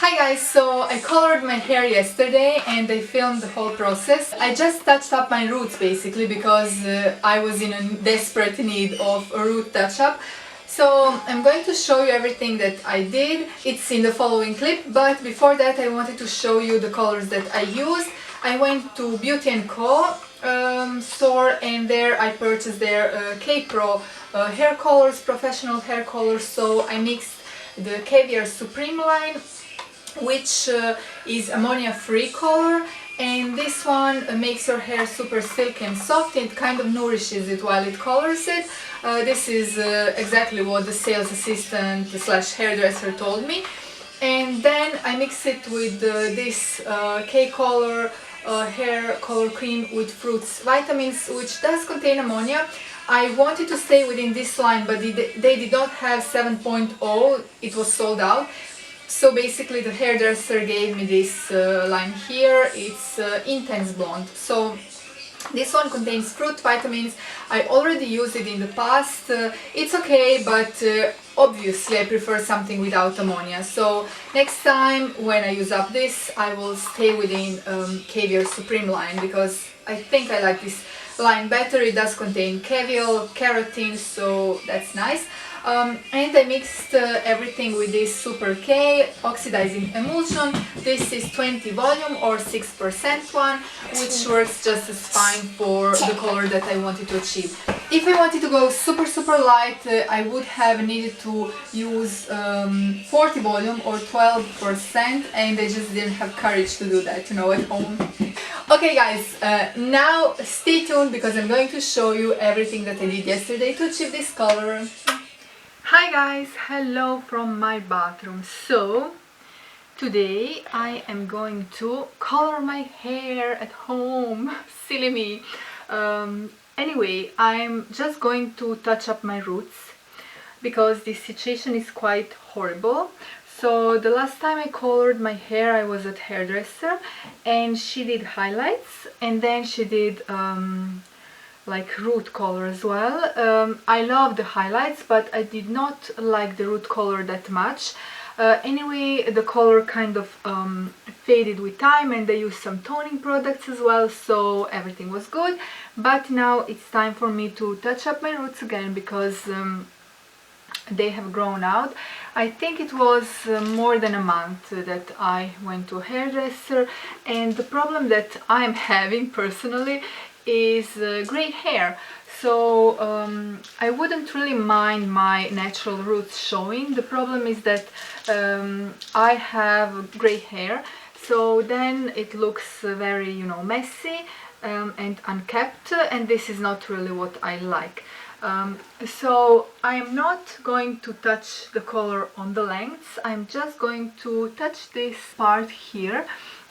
Hi guys, so I colored my hair yesterday and I filmed the whole process. I just touched up my roots basically because I was in a desperate need of a root touch-up. So I'm going to show you everything that I did. It's in the following clip, but before that I wanted to show you the colors that I used. I went to Beauty & Co. Store, and there I purchased their K-Pro hair colors, professional hair colors. So I mixed the Caviar Supreme line, which is ammonia free color, and this one makes your hair super silky and soft. It kind of nourishes it while it colors it. This is exactly what the sales assistant slash hairdresser told me. And then I mix it with this K-Color hair color cream with fruits vitamins, which does contain ammonia. I wanted to stay within this line, but they did not have 7.0, it was sold out. So basically the hairdresser gave me this line here. It's Intense Blonde. So this one contains fruit vitamins. I already used it in the past. It's okay, but obviously I prefer something without ammonia. So next time when I use up this, I will stay within Caviar Supreme line because I think I like this line better. It does contain caviar, keratin, so that's nice. And I mixed everything with this Super K oxidizing emulsion. This is 20 volume or 6% one, which works just as fine for the color that I wanted to achieve. If I wanted to go super light, I would have needed to use 40 volume or 12%, and I just didn't have courage to do that, you know, at home. Okay guys, now stay tuned because I'm going to show you everything that I did yesterday to achieve this color. Hi guys, hello from my bathroom. So today I am going to color my hair at home. Silly me. Anyway, I'm just going to touch up my roots because this situation is quite horrible. So the last time I colored my hair I was at hairdresser and she did highlights and then she did like root color as well. I love the highlights, but I did not like the root color that much. Anyway, the color kind of faded with time, and I used some toning products as well, so everything was good. But now it's time for me to touch up my roots again because they have grown out. I think it was more than a month that I went to a hairdresser, and the problem that I'm having personally is gray hair. So I wouldn't really mind my natural roots showing. The problem is that I have gray hair, so then it looks very, you know, messy and unkept, and this is not really what I like. So I am not going to touch the color on the lengths. I'm just going to touch this part here.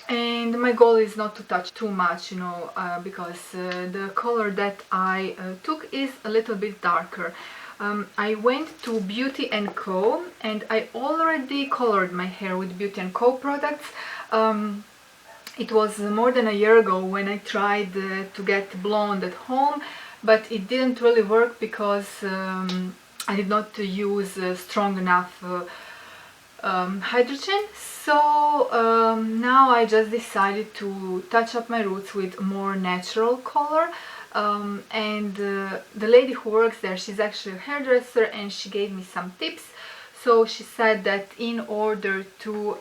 And my goal is not to touch too much, you know, because the color that I took is a little bit darker. I went to Beauty & Co. and I already colored my hair with Beauty & Co. products. It was more than a year ago when I tried to get Blonde at home, but it didn't really work because I did not use strong enough hydrogen. So now I just decided to touch up my roots with more natural color, and the lady who works there, she's actually a hairdresser, and she gave me some tips. So she said that in order to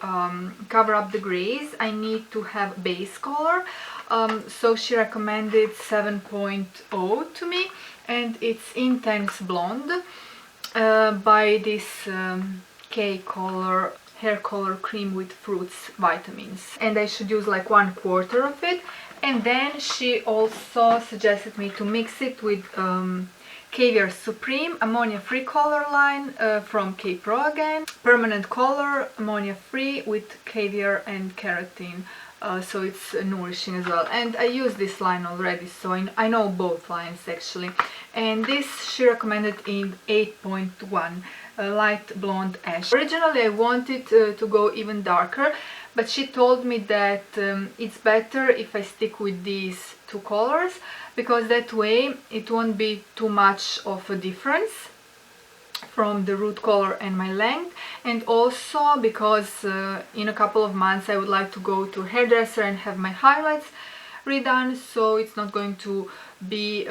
cover up the grays I need to have base color. So she recommended 7.0 to me, and it's Intense Blonde by this K-Color hair color cream with fruits vitamins, and I should use like 1/4 of it. And then she also suggested me to mix it with Caviar Supreme ammonia free color line from K-Pro again, permanent color ammonia free with caviar and keratin, so it's nourishing as well. And I use this line already, so I know both lines actually. And this she recommended in 8.1. Light blonde ash. Originally I wanted to go even darker, but she told me that it's better if I stick with these two colors because that way it won't be too much of a difference. from the root color and my length, and also because in a couple of months I would like to go to hairdresser and have my highlights redone, so it's not going to be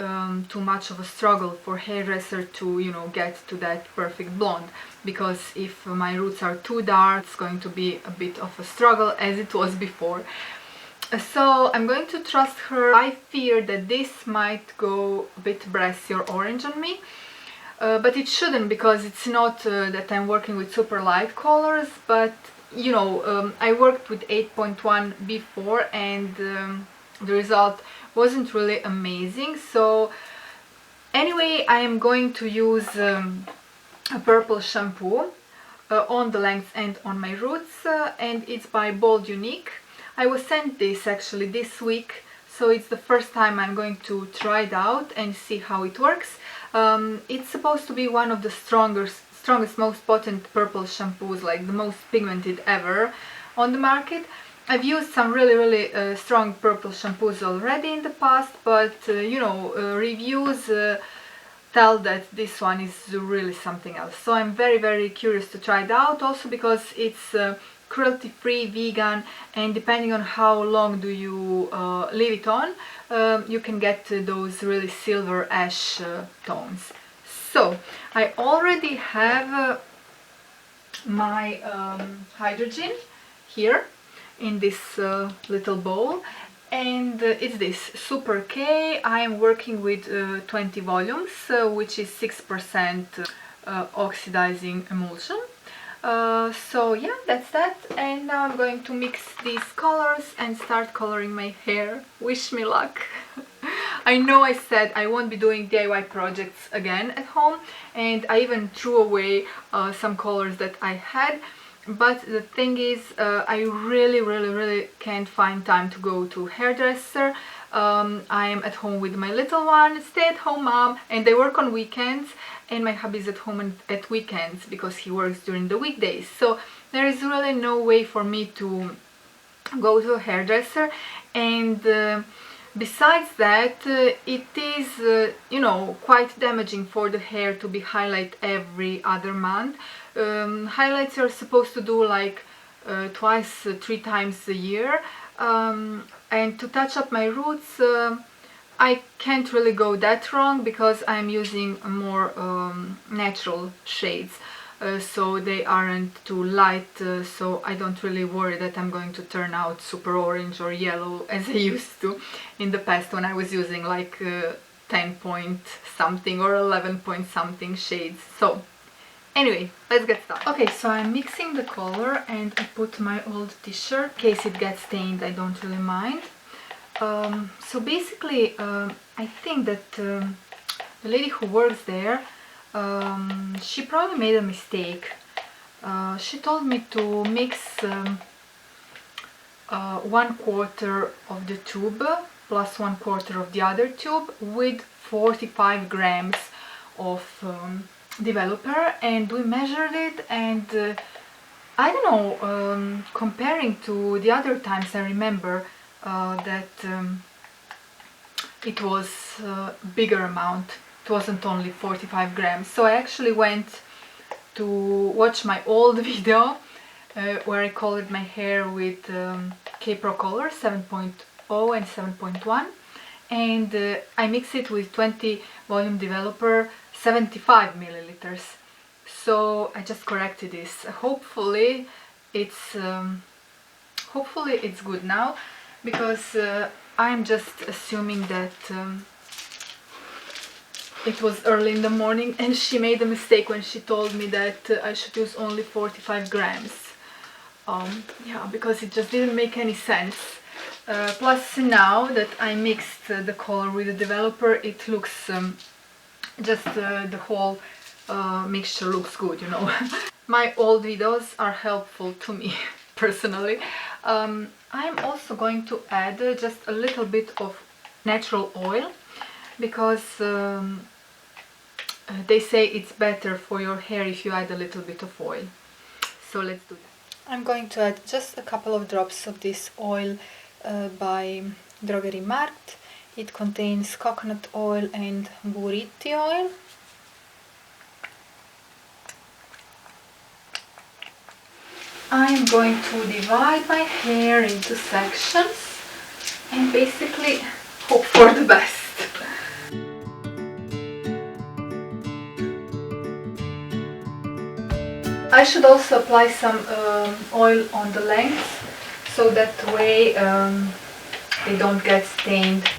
too much of a struggle for hairdresser to, you know, get to that perfect blonde, because if my roots are too dark it's going to be a bit of a struggle as it was before. So I'm going to trust her. I fear that this might go a bit brassy or orange on me, but it shouldn't, because it's not that I'm working with super light colors, but you know, I worked with 8.1 before, and the result wasn't really amazing. So anyway, I am going to use a purple shampoo on the length and on my roots, and it's by Bold Uniq. I was sent this actually this week, so it's the first time I'm going to try it out and see how it works. It's supposed to be one of the strongest, most potent purple shampoos, like the most pigmented ever on the market. I've used some really strong purple shampoos already in the past, but you know, reviews tell that this one is really something else. So I'm very curious to try it out, also because it's cruelty-free, vegan, and depending on how long do you leave it on, you can get those really silver ash tones. So I already have my hydrogen here in this little bowl, and it's this Super K. I am working with 20 volumes, which is 6% oxidizing emulsion. So yeah, that's that, and now I'm going to mix these colors and start coloring my hair. Wish me luck. I know I said I won't be doing DIY projects again at home, and I even threw away some colors that I had, but the thing is, I really can't find time to go to hairdresser. I am at home with my little one, stay-at-home mom, and I work on weekends, and my hubby is at home at weekends because he works during the weekdays. So there is really no way for me to go to a hairdresser, and besides that, it is, you know, quite damaging for the hair to be highlighted every other month. Highlights are supposed to do like twice, 3 times a year, and to touch up my roots, I can't really go that wrong because I'm using more natural shades, so they aren't too light, so I don't really worry that I'm going to turn out super orange or yellow as I used to in the past when I was using like 10 point something or 11 point something shades. So anyway, let's get started. Okay, so I'm mixing the color and I put my old t-shirt. In case it gets stained, I don't really mind. So basically, I think that the lady who works there, she probably made a mistake. She told me to mix 1/4 of the tube plus 1/4 of the other tube with 45 grams of developer, and we measured it, and I don't know, comparing to the other times I remember that it was a bigger amount. It wasn't only 45 grams. So I actually went to watch my old video where I colored my hair with K-Pro color 7.0 and 7.1, and I mixed it with 20 volume developer 75 milliliters. So I just corrected this. Hopefully it's good now, because I'm just assuming that it was early in the morning and she made a mistake when she told me that I should use only 45 grams. Yeah, because it just didn't make any sense. Plus now that I mixed the color with the developer, it looks just the whole mixture looks good, you know. My old videos are helpful to me personally. I'm also going to add just a little bit of natural oil, because they say it's better for your hair if you add a little bit of oil. So let's do that. I'm going to add just a couple of drops of this oil by Drogerie-Markt. It contains coconut oil and buriti oil. I'm going to divide my hair into sections and basically hope for the best. I should also apply some oil on the length, so that way they don't get stained.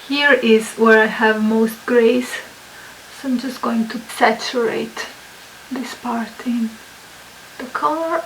Here is where I have most grays, so I'm just going to saturate this part in the color.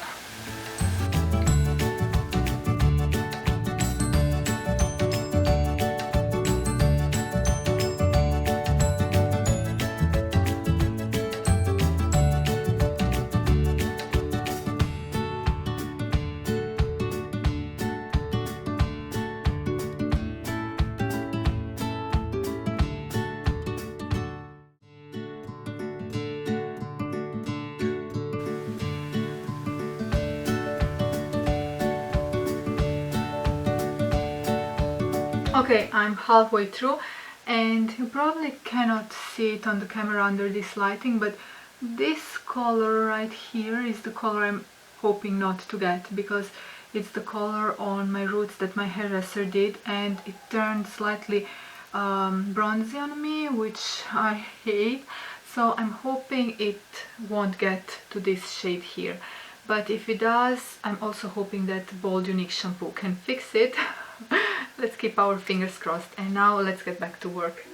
Okay, I'm halfway through, and you probably cannot see it on the camera under this lighting, but this color right here is the color I'm hoping not to get, because it's the color on my roots that my hairdresser did, and it turned slightly bronzy on me, which I hate. So I'm hoping it won't get to this shade here, but if it does, I'm also hoping that Bold Unique shampoo can fix it. Let's keep our fingers crossed, and now let's get back to work.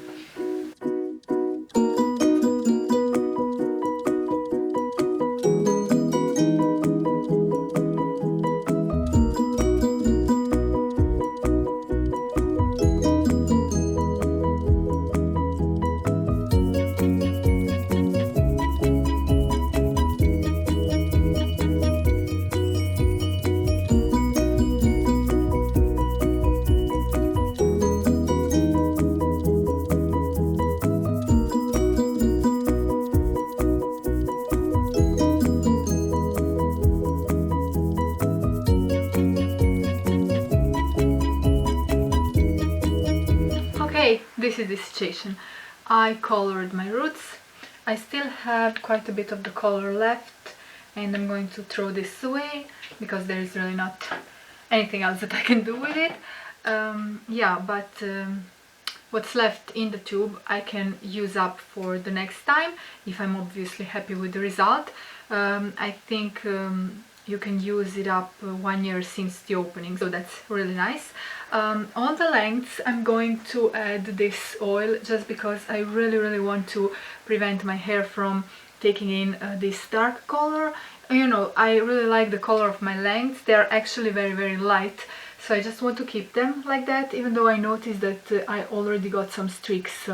This is the situation. I colored my roots. I still have quite a bit of the color left, and I'm going to throw this away because there is really not anything else that I can do with it. Yeah, but what's left in the tube I can use up for the next time if I'm obviously happy with the result. I think you can use it up 1 year since the opening, so that's really nice. On the lengths I'm going to add this oil just because I really want to prevent my hair from taking in this dark color. You know, I really like the color of my lengths. They're actually very light, so I just want to keep them like that, even though I noticed that I already got some streaks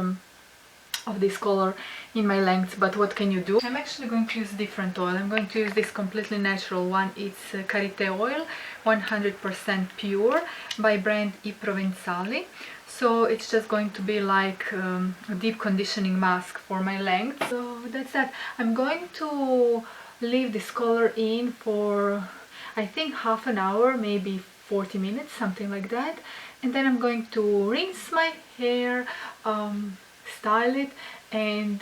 of this color in my lengths, but what can you do? I'm actually going to use different oil. I'm going to use this completely natural one. It's karité oil, 100% pure, by brand I Provenzali. So it's just going to be like a deep conditioning mask for my length. So that's that. I'm going to leave this color in for, I think, half an hour, maybe 40 minutes, something like that. And then I'm going to rinse my hair, style it, and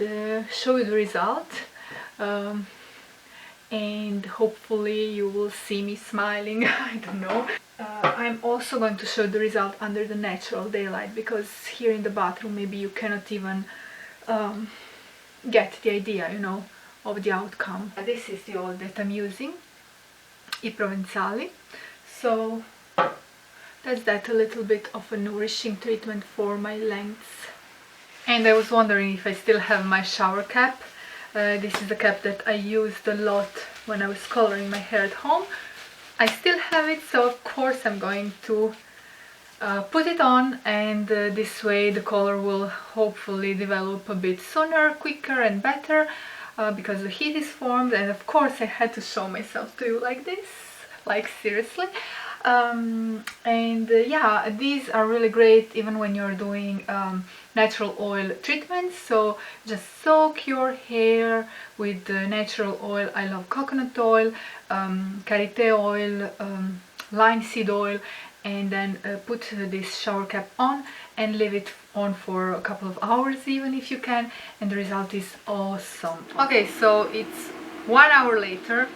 show you the result, and hopefully you will see me smiling. I don't know. I'm also going to show the result under the natural daylight, because here in the bathroom maybe you cannot even get the idea, you know, of the outcome. This is the oil that I'm using, I Provenzali. So that's that, a little bit of a nourishing treatment for my lengths. And I was wondering if I still have my shower cap. This is a cap that I used a lot when I was coloring my hair at home. I still have it, so of course I'm going to put it on, and this way the color will hopefully develop a bit sooner, quicker and better, because the heat is formed. And of course I had to show myself to you like this, like seriously. Yeah, these are really great even when you're doing natural oil treatments. So just soak your hair with natural oil. I love coconut oil, karité oil, linseed oil, and then put this shower cap on and leave it on for a couple of hours even if you can, and the result is awesome. Okay, so it's 1 hour later.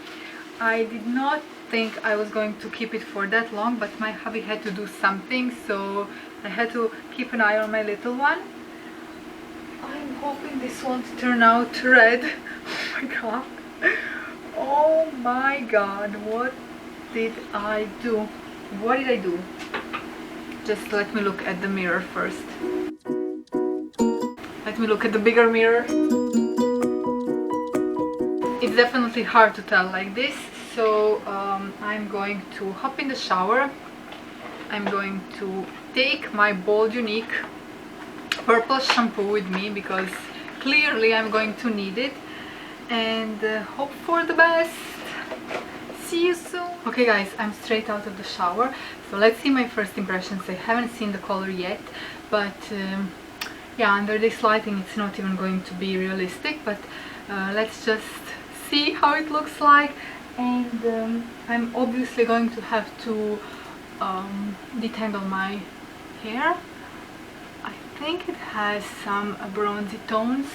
I did not think I was going to keep it for that long, but my hubby had to do something, so I had to keep an eye on my little one. I'm hoping this won't turn out red. Oh my god. Oh my god, what did I do? What did I do? Just let me look at the mirror first. Let me look at the bigger mirror. It's definitely hard to tell like this, so I'm going to hop in the shower. I'm going to take my Bold Uniq purple shampoo with me because clearly I'm going to need it, and hope for the best. See you soon. Okay guys, I'm straight out of the shower, so let's see my first impressions. I haven't seen the color yet, but yeah, under this lighting it's not even going to be realistic, but let's just see how it looks like. And I'm obviously going to have to detangle my hair. I think it has some bronzy tones.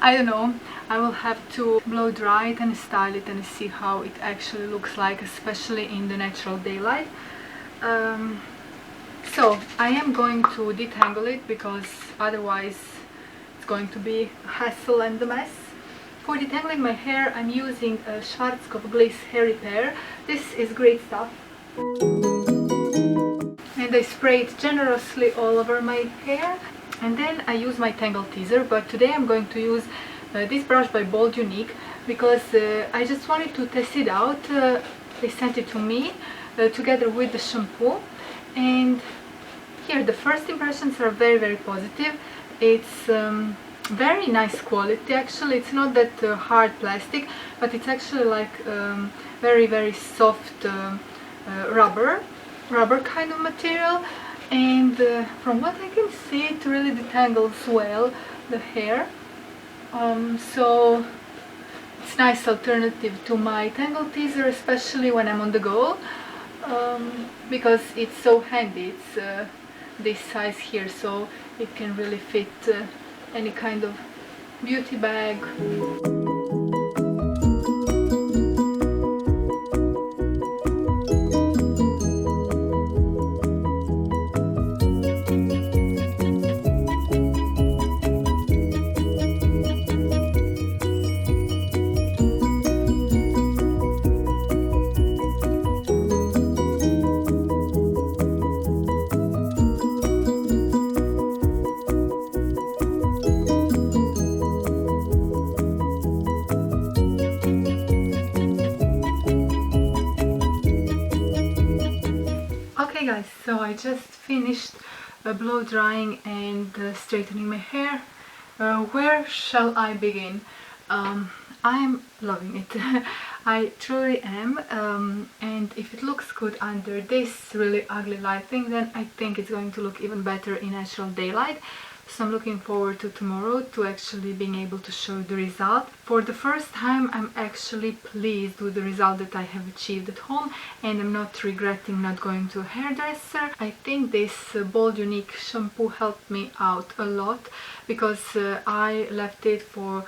I don't know. I will have to blow dry it and style it and see how it actually looks like, especially in the natural daylight. So I am going to detangle it because otherwise it's going to be a hassle and a mess. For detangling my hair, I'm using a Schwarzkopf Gliss hair repair. This is great stuff. And I spray it generously all over my hair. And then I use my Tangle Teaser, but today I'm going to use this brush by Bold Uniq because I just wanted to test it out. They sent it to me together with the shampoo, and here the first impressions are very, very positive. It's very nice quality actually. It's not that hard plastic, but it's actually like very, very soft rubber kind of material, and from what I can see it really detangles well the hair. So it's a nice alternative to my Tangle Teaser, especially when I'm on the go, because it's so handy. It's this size here, so it can really fit any kind of beauty bag. Okay guys, so I just finished blow drying and straightening my hair. Where shall I begin? I'm loving it. I truly am, and if it looks good under this really ugly lighting, then I think it's going to look even better in natural daylight. So I'm looking forward to tomorrow to actually being able to show the result. For the first time I'm actually pleased with the result that I have achieved at home, and I'm not regretting not going to a hairdresser. I think this Bold Uniq shampoo helped me out a lot because I left it for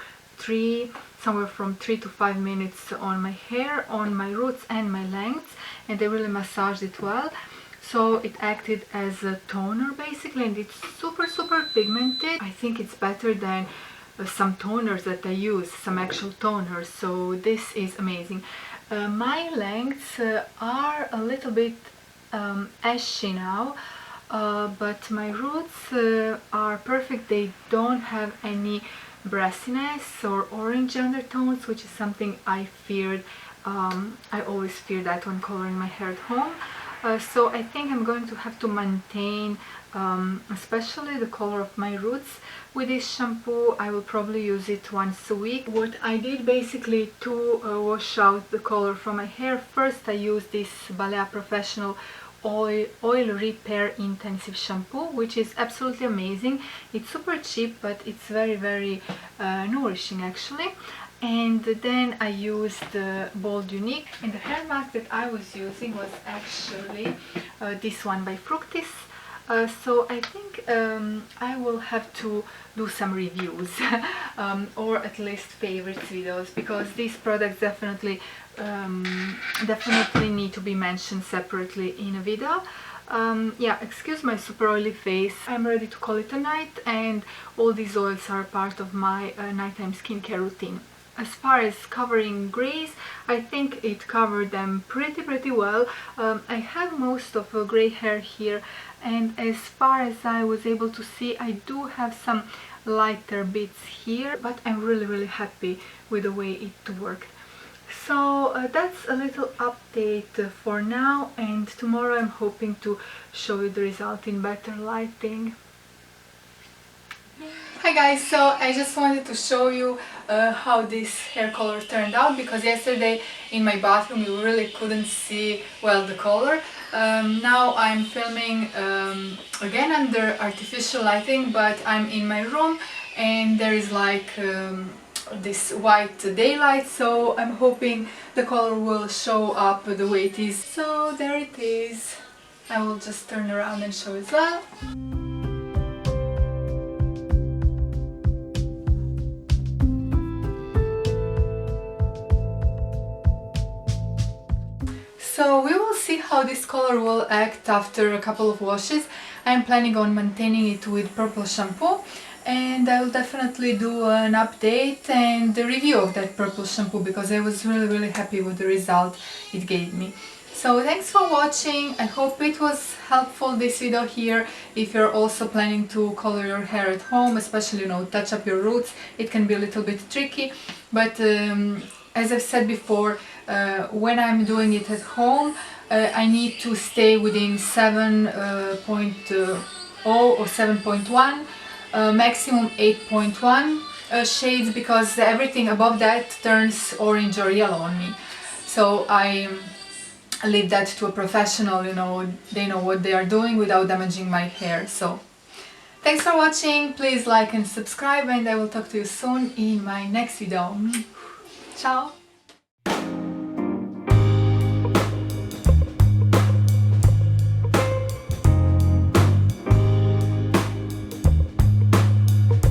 somewhere from 3 to 5 minutes on my hair, on my roots and my lengths, and they really massaged it well. So it acted as a toner basically, and it's super, super pigmented. I think it's better than some toners that I use, some actual toners, so this is amazing. My lengths are a little bit ashy now, but my roots are perfect. They don't have any brassiness or orange undertones, which is something I feared. I always fear that when coloring my hair at home. so I think I'm going to have to maintain especially the color of my roots with this shampoo. I will probably use it once a week. What I did basically to wash out the color from my hair, first I used this Balea Professional oil repair intensive shampoo, which is absolutely amazing. It's super cheap, but it's very nourishing actually. And then I used Bold Uniq, and the hair mask that I was using was actually this one by Fructis. So I think I will have to do some reviews or at least favorites videos, because these products definitely need to be mentioned separately in a video. Yeah, excuse my super oily face. I'm ready to call it a night, and all these oils are part of my nighttime skincare routine. As far as covering grays, I think it covered them pretty well. I have most of grey hair here, and as far as I was able to see, I do have some lighter bits here, but I'm really happy with the way it worked. So that's a little update for now, and tomorrow I'm hoping to show you the result in better lighting. Hi guys, so I just wanted to show you how this hair color turned out, because yesterday in my bathroom you really couldn't see well the color. Now I'm filming again under artificial lighting, but I'm in my room and there is like this white daylight, so I'm hoping the color will show up the way it is. So there it is. I will just turn around and show as well. So we will see how this color will act after a couple of washes. I'm planning on maintaining it with purple shampoo, and I will definitely do an update and a review of that purple shampoo, because I was really happy with the result it gave me. So thanks for watching. I hope it was helpful, this video here. If you're also planning to color your hair at home, especially, you know, touch up your roots, it can be a little bit tricky, but as I've said before, when I'm doing it at home, I need to stay within 7.0 or 7.1, maximum 8.1 shades, because everything above that turns orange or yellow on me. So I leave that to a professional, you know, they know what they are doing without damaging my hair. So thanks for watching, please like and subscribe, and I will talk to you soon in my next video. Ciao!